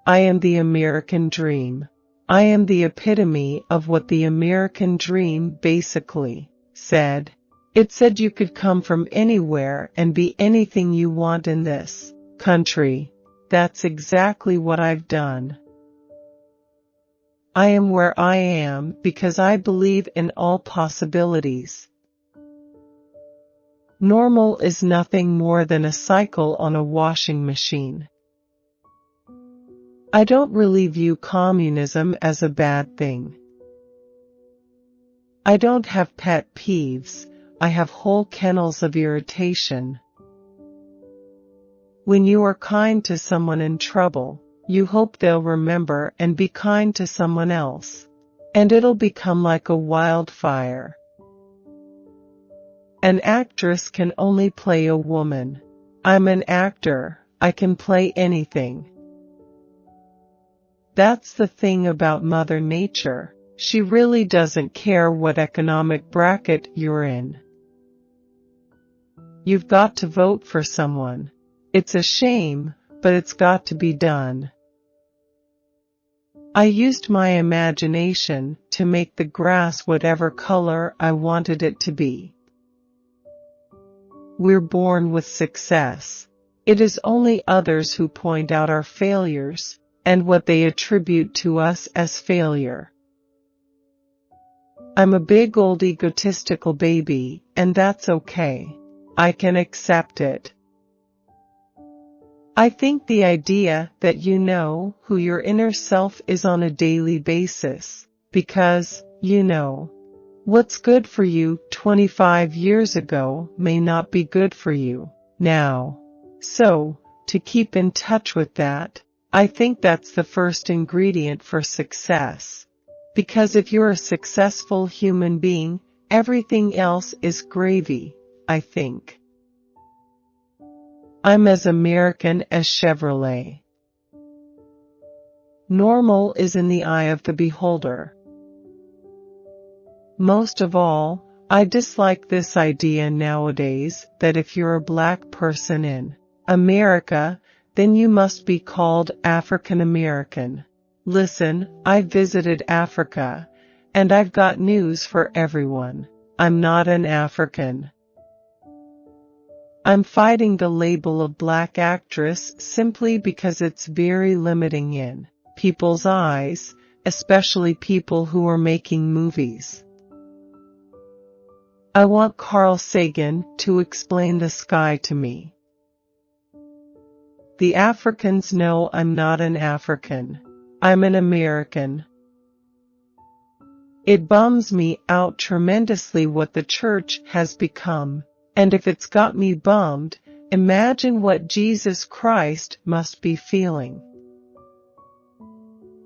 I am the American dream. I am the epitome of what the American dream basically said. It said you could come from anywhere and be anything you want in this country. That's exactly what I've done. I am where I am because I believe in all possibilities. Normal is nothing more than a cycle on a washing machine. I don't really view communism as a bad thing. I don't have pet peeves, I have whole kennels of irritation. When you are kind to someone in trouble, you hope they'll remember and be kind to someone else. And it'll become like a wildfire. An actress can only play a woman. I'm an actor, I can play anything. That's the thing about Mother Nature. She really doesn't care what economic bracket you're in. You've got to vote for someone. It's a shame, but it's got to be done. I used my imagination to make the grass whatever color I wanted it to be. We're born with success. It is only others who point out our failures and what they attribute to us as failure. I'm a big old egotistical baby, and that's okay. I can accept it. I think the idea that you know who your inner self is on a daily basis, because, you know, what's good for you 25 years ago may not be good for you now. So, to keep in touch with that, I think that's the first ingredient for success. Because if you're a successful human being, everything else is gravy, I think. I'm as American as Chevrolet. Normal is in the eye of the beholder. Most of all, I dislike this idea nowadays that if you're a black person in America, then you must be called African American. Listen, I visited Africa, and I've got news for everyone. I'm not an African. I'm fighting the label of black actress simply because it's very limiting in people's eyes, especially people who are making movies. I want Carl Sagan to explain the sky to me. The Africans know I'm not an African. I'm an American. It bums me out tremendously what the church has become. And if it's got me bummed, imagine what Jesus Christ must be feeling.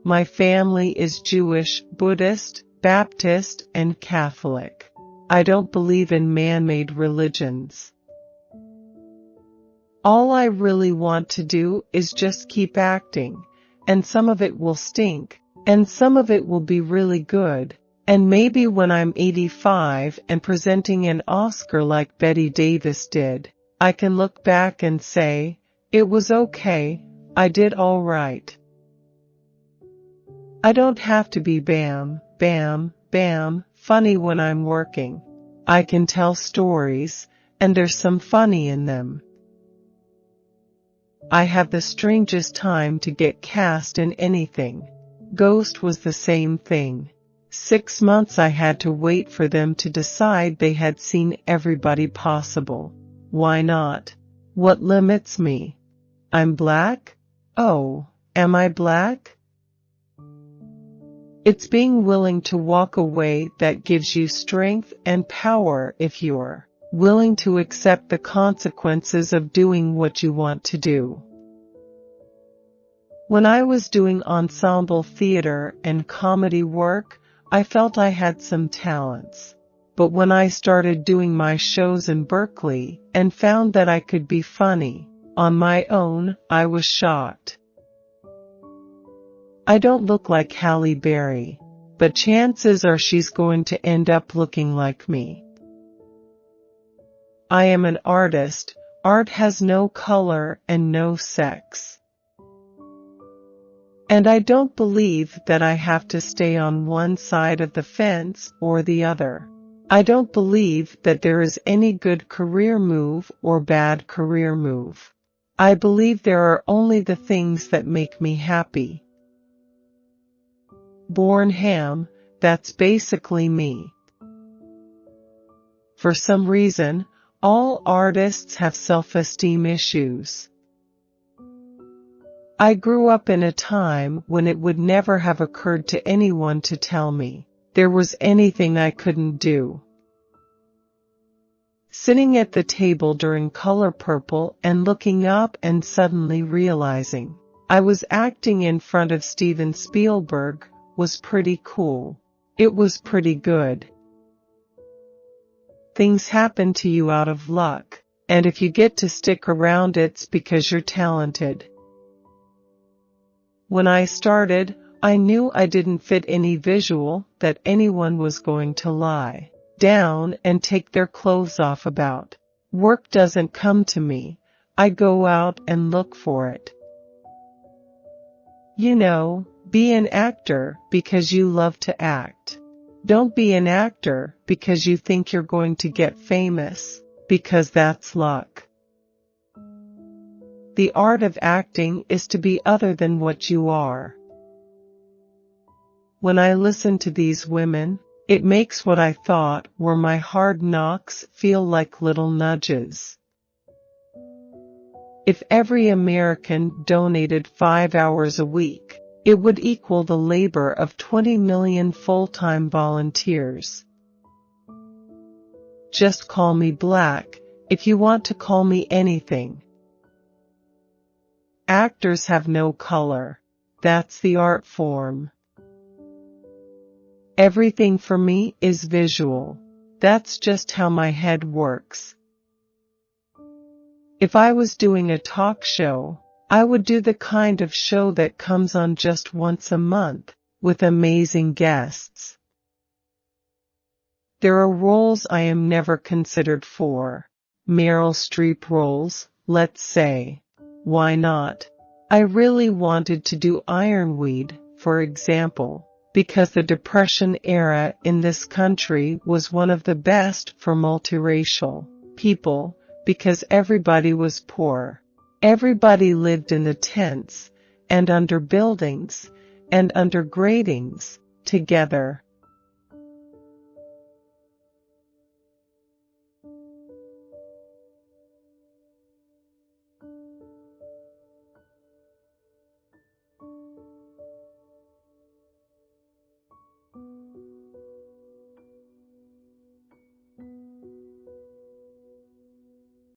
My family is Jewish, Buddhist, Baptist, and Catholic. I don't believe in man-made religions. All I really want to do is just keep acting, and some of it will stink, and some of it will be really good. And maybe when I'm 85 and presenting an Oscar like Bette Davis did, I can look back and say, it was okay, I did all right. I don't have to be bam, bam, bam, funny when I'm working. I can tell stories, and there's some funny in them. I have the strangest time to get cast in anything. Ghost was the same thing. 6 months I had to wait for them to decide they had seen everybody possible. Why not? What limits me? I'm black? Oh, am I black? It's being willing to walk away that gives you strength and power if you're willing to accept the consequences of doing what you want to do. When I was doing ensemble theater and comedy work, I felt I had some talents. But when I started doing my shows in Berkeley and found that I could be funny on my own, I was shocked. I don't look like Halle Berry, but chances are she's going to end up looking like me. I am an artist. Art has no color and no sex. And I don't believe that I have to stay on one side of the fence or the other. I don't believe that there is any good career move or bad career move. I believe there are only the things that make me happy. Born ham, that's basically me. For some reason, all artists have self-esteem issues. I grew up in a time when it would never have occurred to anyone to tell me there was anything I couldn't do. Sitting at the table during Color Purple and looking up and suddenly realizing I was acting in front of Steven Spielberg was pretty cool. It was pretty good. Things happen to you out of luck, and if you get to stick around it's because you're talented. When I started, I knew I didn't fit any visual that anyone was going to lie down and take their clothes off about. Work doesn't come to me, I go out and look for it. You know, be an actor because you love to act. Don't be an actor because you think you're going to get famous, because that's luck. The art of acting is to be other than what you are. When I listen to these women, it makes what I thought were my hard knocks feel like little nudges. If every American donated 5 hours a week, it would equal the labor of 20 million full-time volunteers. Just call me black, if you want to call me anything. Actors have no color. That's the art form. Everything for me is visual. That's just how my head works. If I was doing a talk show, I would do the kind of show that comes on just once a month, with amazing guests. There are roles I am never considered for. Meryl Streep roles, let's say. Why not? I really wanted to do Ironweed, for example, because the Depression era in this country was one of the best for multiracial people, because everybody was poor. Everybody lived in the tents, and under buildings, and under gratings, together.